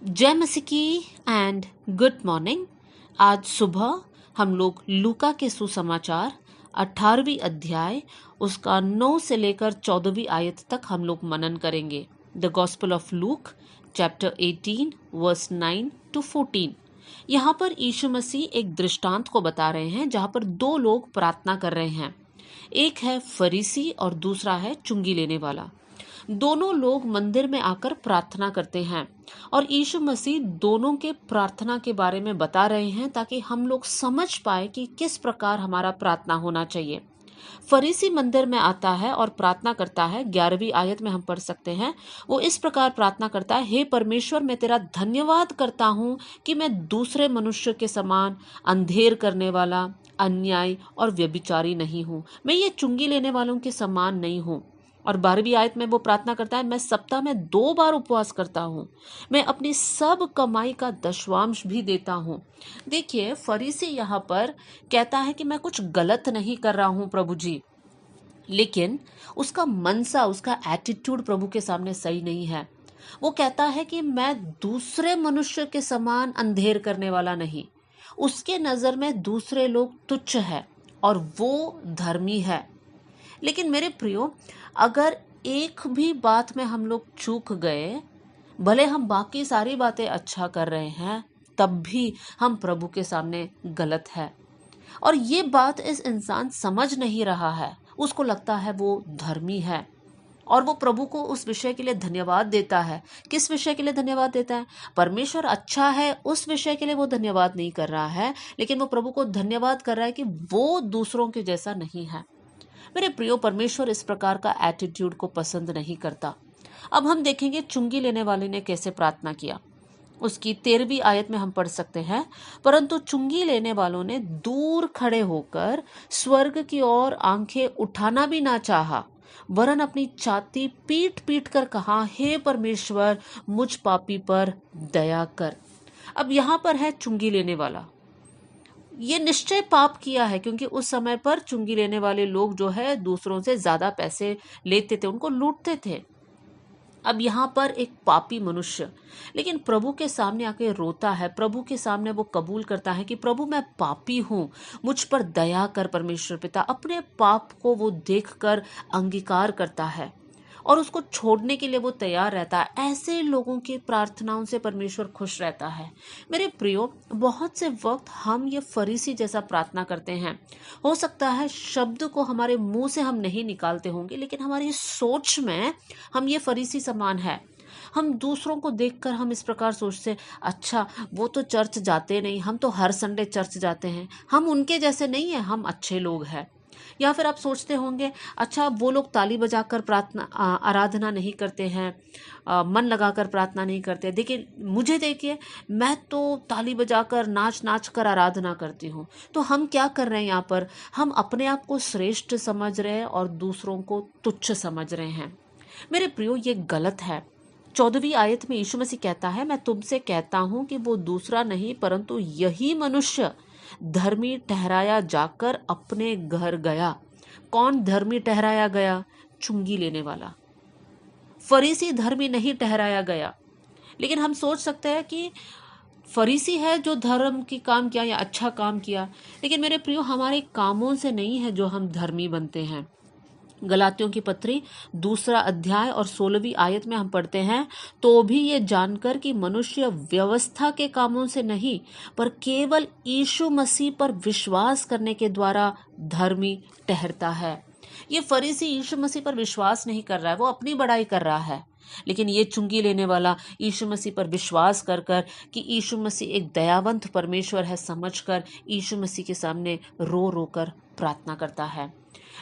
जय मसीह की एंड गुड मॉर्निंग। आज सुबह हम लोग लूका के सुसमाचार 18वीं अध्याय उसका 9 से लेकर 14वीं आयत तक हम लोग मनन करेंगे। The gospel of Luke chapter 18 verse 9 to 14। यहाँ पर यीशु मसीह एक दृष्टांत को बता रहे हैं जहाँ पर दो लोग प्रार्थना कर रहे हैं। एक है फरीसी और दूसरा है चुंगी लेने वाला। दोनों लोग मंदिर में आकर प्रार्थना करते हैं और यीशु मसीह दोनों के प्रार्थना के बारे में बता रहे हैं ताकि हम लोग समझ पाए कि किस प्रकार हमारा प्रार्थना होना चाहिए। फरीसी मंदिर में आता है और प्रार्थना करता है। 11वीं आयत में हम पढ़ सकते हैं, वो इस प्रकार प्रार्थना करता है, हे परमेश्वर, मैं तेरा धन्यवाद करता हूँ कि मैं दूसरे मनुष्य के समान अंधेर करने वाला, अन्याय और व्यभिचारी नहीं हूँ। मैं ये चुंगी लेने वालों के समान नहीं हूँ। और 12वीं आयत में वो प्रार्थना करता है, मैं सप्ताह में 2 बार उपवास करता हूँ, मैं अपनी सब कमाई का दशवांश भी देता हूँ। देखिए, फरीसी यहाँ पर कहता है कि मैं कुछ गलत नहीं कर रहा हूँ प्रभु जी, लेकिन उसका मनसा, उसका एटीट्यूड प्रभु के सामने सही नहीं है। वो कहता है कि मैं दूसरे मनुष्य के समान अंधेर करने वाला नहीं। उसके नजर में दूसरे लोग तुच्छ है और वो धर्मी है। लेकिन मेरे प्रियो, अगर एक भी बात में हम लोग चूक गए, भले हम बाकी सारी बातें अच्छा कर रहे हैं, तब भी हम प्रभु के सामने गलत है। और ये बात इस इंसान समझ नहीं रहा है। उसको लगता है वो धर्मी है और वो प्रभु को उस विषय के लिए धन्यवाद देता है। किस विषय के लिए धन्यवाद देता है? परमेश्वर अच्छा है उस विषय के लिए वो धन्यवाद नहीं कर रहा है, लेकिन वो प्रभु को धन्यवाद कर रहा है कि वो दूसरों के जैसा नहीं है। मेरे प्रियो, परमेश्वर इस प्रकार का एटीट्यूड को पसंद नहीं करता। अब हम देखेंगे चुंगी लेने वाले ने कैसे प्रार्थना किया। उसकी 13वीं आयत में हम पढ़ सकते हैं, परंतु चुंगी लेने वालों ने दूर खड़े होकर स्वर्ग की ओर आंखें उठाना भी ना चाहा, वरन अपनी छाती पीट पीट कर कहा, हे परमेश्वर, मुझ पापी पर दया कर। अब यहाँ पर है चुंगी लेने वाला। ये निश्चय पाप किया है, क्योंकि उस समय पर चुंगी लेने वाले लोग जो है दूसरों से ज्यादा पैसे लेते थे, उनको लूटते थे। अब यहाँ पर एक पापी मनुष्य लेकिन प्रभु के सामने आके रोता है। प्रभु के सामने वो कबूल करता है कि प्रभु, मैं पापी हूँ, मुझ पर दया कर परमेश्वर पिता। अपने पाप को वो देखकर अंगीकार करता है और उसको छोड़ने के लिए वो तैयार रहता है। ऐसे लोगों की प्रार्थनाओं से परमेश्वर खुश रहता है। मेरे प्रियो, बहुत से वक्त हम ये फरीसी जैसा प्रार्थना करते हैं। हो सकता है शब्द को हमारे मुंह से हम नहीं निकालते होंगे, लेकिन हमारी सोच में हम ये फरीसी समान है। हम दूसरों को देखकर हम इस प्रकार सोचते, अच्छा वो तो चर्च जाते नहीं, हम तो हर संडे चर्च जाते हैं, हम उनके जैसे नहीं हैं, हम अच्छे लोग हैं। या फिर आप सोचते होंगे, अच्छा वो लोग ताली बजाकर प्रार्थना आराधना नहीं करते हैं, मन लगाकर प्रार्थना नहीं करते, देखिए मुझे देखिए, मैं तो ताली बजाकर नाच नाच कर आराधना करती हूँ। तो हम क्या कर रहे हैं यहाँ पर? हम अपने आप को श्रेष्ठ समझ रहे हैं और दूसरों को तुच्छ समझ रहे हैं। मेरे प्रियो, ये गलत है। 14वीं आयत में यीशु मसीह कहता है, मैं तुमसे कहता हूं कि वो दूसरा नहीं परंतु यही मनुष्य धर्मी ठहराया जाकर अपने घर गया। कौन धर्मी ठहराया गया? चुंगी लेने वाला। फरीसी धर्मी नहीं ठहराया गया। लेकिन हम सोच सकते हैं कि फरीसी है जो धर्म की काम किया या अच्छा काम किया, लेकिन मेरे प्रियो, हमारे कामों से नहीं है जो हम धर्मी बनते हैं। गलातियों की पत्री 2 अध्याय और 16वीं आयत में हम पढ़ते हैं, तो भी ये जानकर कि मनुष्य व्यवस्था के कामों से नहीं पर केवल यीशु मसीह पर विश्वास करने के द्वारा धर्मी ठहरता है। ये फरीसी यीशु मसीह पर विश्वास नहीं कर रहा है, वो अपनी बड़ाई कर रहा है। लेकिन ये चुंगी लेने वाला यीशु मसीह पर विश्वास कर कर कि यीशु मसीह एक दयावंत परमेश्वर है समझकर यीशु मसीह के सामने रो रो कर प्रार्थना करता है।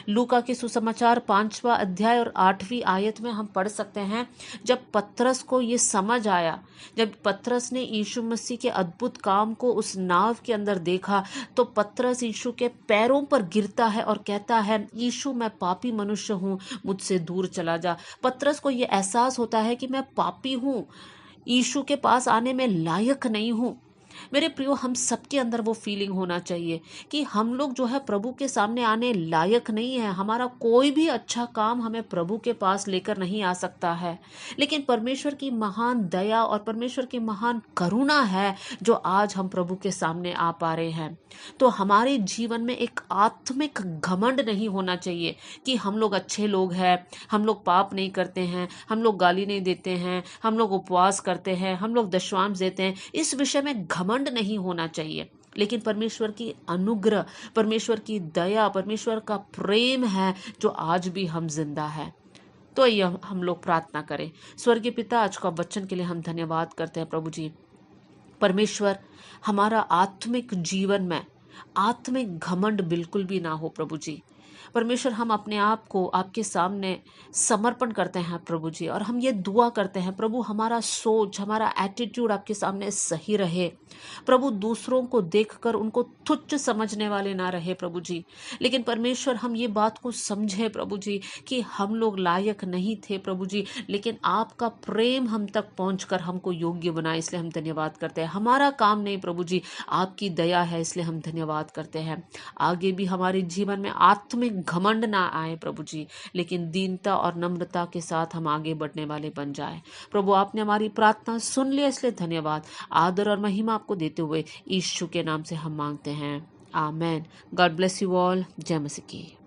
लूका के सुसमाचार 5वां अध्याय और 8वीं आयत में हम पढ़ सकते हैं, जब पतरस को ये समझ आया, जब पतरस ने यीशु मसीह के अद्भुत काम को उस नाव के अंदर देखा, तो पतरस यीशु के पैरों पर गिरता है और कहता है, यीशु, मैं पापी मनुष्य हूँ, मुझसे दूर चला जा। पतरस को ये एहसास होता है कि मैं पापी हूँ, यीशु के पास आने में लायक नहीं हूँ। मेरे प्रियो, हम सबके अंदर वो फीलिंग होना चाहिए कि हम लोग जो है प्रभु के सामने आने लायक नहीं है। हमारा कोई भी अच्छा काम हमें प्रभु के पास लेकर नहीं आ सकता है, लेकिन परमेश्वर की महान दया और परमेश्वर की महान करुणा है जो आज हम प्रभु के सामने आ पा रहे हैं। तो हमारे जीवन में एक आत्मिक घमंड नहीं होना चाहिए कि हम लोग अच्छे लोग हैं, हम लोग पाप नहीं करते हैं, हम लोग गाली नहीं देते हैं, हम लोग उपवास करते हैं, हम लोग दशवांश देते हैं। इस विषय में घमंड नहीं होना चाहिए, लेकिन परमेश्वर की अनुग्रह, परमेश्वर की दया, परमेश्वर का प्रेम है जो आज भी हम जिंदा है। तो ये हम लोग प्रार्थना करें। स्वर्गीय पिता, आज का वचन के लिए हम धन्यवाद करते हैं प्रभु जी। परमेश्वर, हमारा आत्मिक जीवन में आत्मिक घमंड बिल्कुल भी ना हो प्रभु जी। परमेश्वर, हम अपने आप को आपके सामने समर्पण करते हैं प्रभु जी, और हम ये दुआ करते हैं प्रभु, हमारा सोच, हमारा एटीट्यूड आपके सामने सही रहे प्रभु। दूसरों को देखकर उनको तुच्छ समझने वाले ना रहे प्रभु जी, लेकिन परमेश्वर हम ये बात को समझे प्रभु जी कि हम लोग लायक नहीं थे प्रभु जी, लेकिन आपका प्रेम हम तक पहुंचकर हमको योग्य बना, इसलिए हम धन्यवाद करते हैं। हमारा काम नहीं प्रभु जी, आपकी दया है, इसलिए हम धन्यवाद करते हैं। आगे भी हमारे जीवन में आत्मिक घमंड ना आए प्रभु जी, लेकिन दीनता और नम्रता के साथ हम आगे बढ़ने वाले बन जाए प्रभु। आपने हमारी प्रार्थना सुन लिया, इसलिए धन्यवाद। आदर और महिमा आपको देते हुए यीशु के नाम से हम मांगते हैं, आमेन। God bless you all. जय मसीह की।